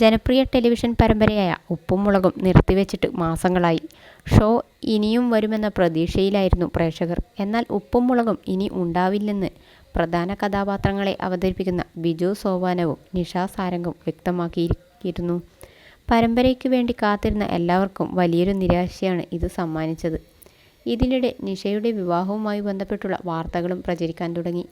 ജനപ്രിയ ടെലിവിഷൻ പരമ്പരയായ ഉപ്പും മുളകും നിർത്തിവെച്ചിട്ട് മാസങ്ങളായി. ഷോ ഇനിയും വരുമെന്ന പ്രതീക്ഷയിലായിരുന്നു പ്രേക്ഷകർ. എന്നാൽ ഉപ്പും മുളകും ഇനി ഉണ്ടാവില്ലെന്ന് പ്രധാന കഥാപാത്രങ്ങളെ അവതരിപ്പിക്കുന്ന ബിജു സോപാനവും നിഷ സാരംഗും വ്യക്തമാക്കിയിരുന്നു. പരമ്പരയ്ക്ക് വേണ്ടി കാത്തിരുന്ന എല്ലാവർക്കും വലിയൊരു നിരാശയാണ് ഇത് സമ്മാനിച്ചത്. ഇതിനിടെ നിഷയുടെ വിവാഹവുമായി ബന്ധപ്പെട്ടുള്ള വാർത്തകളും പ്രചരിക്കാൻ തുടങ്ങി.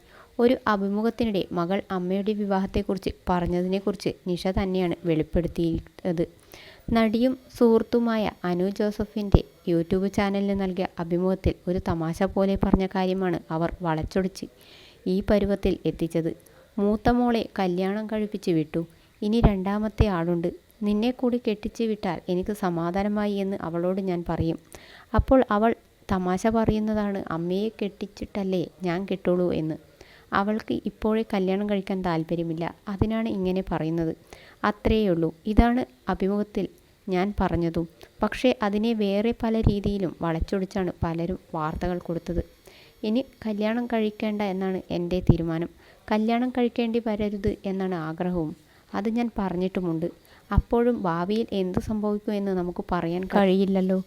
ഒരു അഭിമുഖത്തിനിടെ മകൾ അമ്മയുടെ വിവാഹത്തെക്കുറിച്ച് പറഞ്ഞതിനെക്കുറിച്ച് നിഷ തന്നെയാണ് വെളിപ്പെടുത്തിയത്. നടിയും സുഹൃത്തുമായ അനു ജോസഫിൻ്റെ യൂട്യൂബ് ചാനലിന് നൽകിയ അഭിമുഖത്തിൽ ഒരു തമാശ പോലെ പറഞ്ഞ കാര്യമാണ് അവർ വളച്ചൊടിച്ച് ഈ പരുവത്തിൽ എത്തിച്ചത്. മൂത്ത മോളെ കല്യാണം കഴിപ്പിച്ച് വിട്ടു, ഇനി രണ്ടാമത്തെ ആളുണ്ട്, നിന്നെ കൂടി കെട്ടിച്ച് വിട്ടാൽ എനിക്ക് സമാധാനമായി എന്ന് അവളോട് ഞാൻ പറയും. അപ്പോൾ അവൾ തമാശ പറയുന്നതാണ്, അമ്മയെ കെട്ടിച്ചിട്ടല്ലേ ഞാൻ കെട്ടുള്ളൂ എന്ന്. അവൾക്ക് ഇപ്പോഴേ കല്യാണം കഴിക്കാൻ താല്പര്യമില്ല, അതിനാണ് ഇങ്ങനെ പറയുന്നത്, അത്രയേയുള്ളൂ. ഇതാണ് അഭിമുഖത്തിൽ ഞാൻ പറഞ്ഞതും. പക്ഷേ അതിനെ വേറെ പല രീതിയിലും വളച്ചൊടിച്ചാണ് പലരും വാർത്തകൾ കൊടുത്തത്. ഇനി കല്യാണം കഴിക്കേണ്ട എന്നാണ് എൻ്റെ തീരുമാനം. കല്യാണം കഴിക്കേണ്ടി വരരുത് എന്നാണ് ആഗ്രഹവും. അത് ഞാൻ പറഞ്ഞിട്ടുമുണ്ട്. അപ്പോഴും ഭാവിയിൽ എന്ത് സംഭവിക്കുമെന്ന് നമുക്ക് പറയാൻ കഴിയില്ലല്ലോ.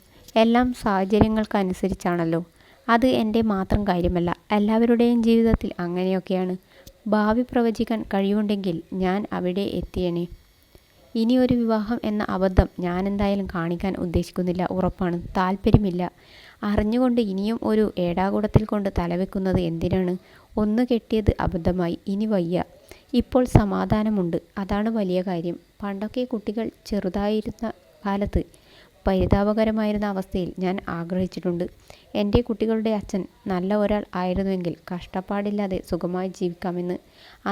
എല്ലാം സാഹചര്യങ്ങൾക്കനുസരിച്ചാണല്ലോ. അത് എൻ്റെ മാത്രം കാര്യമല്ല, എല്ലാവരുടെയും ജീവിതത്തിൽ അങ്ങനെയൊക്കെയാണ്. ഭാവി പ്രവചിക്കാൻ കഴിവുണ്ടെങ്കിൽ ഞാൻ അവിടെ എത്തിയേനെ. ഇനി ഒരു വിവാഹം എന്ന അബദ്ധം ഞാനെന്തായാലും കാണിക്കാൻ ഉദ്ദേശിക്കുന്നില്ല, ഉറപ്പാണ്. താല്പര്യമില്ല. അറിഞ്ഞുകൊണ്ട് ഇനിയും ഒരു ഏടാകൂടത്തിൽ കൊണ്ട് തലവെക്കുന്നത് എന്തിനാണ്? ഒന്ന് കെട്ടിയത് അബദ്ധമായി, ഇനി വയ്യ. ഇപ്പോൾ സമാധാനമുണ്ട്, അതാണ് വലിയ കാര്യം. പണ്ടൊക്കെ കുട്ടികൾ ചെറുതായിരുന്ന കാലത്ത് പരിതാപകരമായിരുന്ന അവസ്ഥയിൽ ഞാൻ ആഗ്രഹിച്ചിട്ടുണ്ട്. എൻ്റെ കുട്ടികളുടെ അച്ഛൻ നല്ല ഒരാൾ ആയിരുന്നുവെങ്കിൽ കഷ്ടപ്പാടില്ലാതെ സുഖമായി ജീവിക്കാമെന്ന്.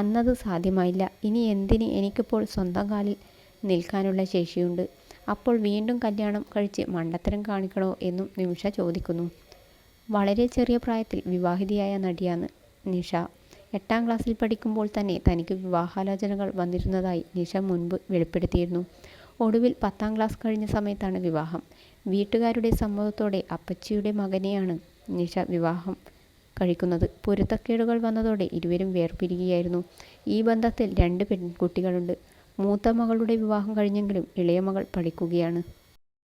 അന്നത് സാധ്യമായില്ല. ഇനി എന്തിന്? എനിക്കിപ്പോൾ സ്വന്തം കാലിൽ നിൽക്കാനുള്ള ശേഷിയുണ്ട്. അപ്പോൾ വീണ്ടും കല്യാണം കഴിച്ച് മണ്ടത്തരം കാണിക്കണോ എന്നും നിമിഷ ചോദിക്കുന്നു. വളരെ ചെറിയ പ്രായത്തിൽ വിവാഹിതയായ നടിയാണ് നിഷ. 8ാം ക്ലാസ്സിൽ പഠിക്കുമ്പോൾ തന്നെ തനിക്ക് വിവാഹാലോചനകൾ വന്നിരുന്നതായി നിഷ മുൻപ് വെളിപ്പെടുത്തിയിരുന്നു. ഒടുവിൽ 10ാം ക്ലാസ് കഴിഞ്ഞ സമയത്താണ് വിവാഹം. വീട്ടുകാരുടെ സമ്മതത്തോടെ അപ്പച്ചിയുടെ മകനെയാണ് നിഷ വിവാഹം കഴിക്കുന്നത്. പൊരുത്തക്കേടുകൾ വന്നതോടെ ഇരുവരും വേർപിരിയുകയായിരുന്നു. ഈ ബന്ധത്തിൽ 2 പെൺകുട്ടികളുണ്ട്. മൂത്ത മകളുടെ വിവാഹം കഴിഞ്ഞെങ്കിലും ഇളയ മകൾ പഠിക്കുകയാണ്.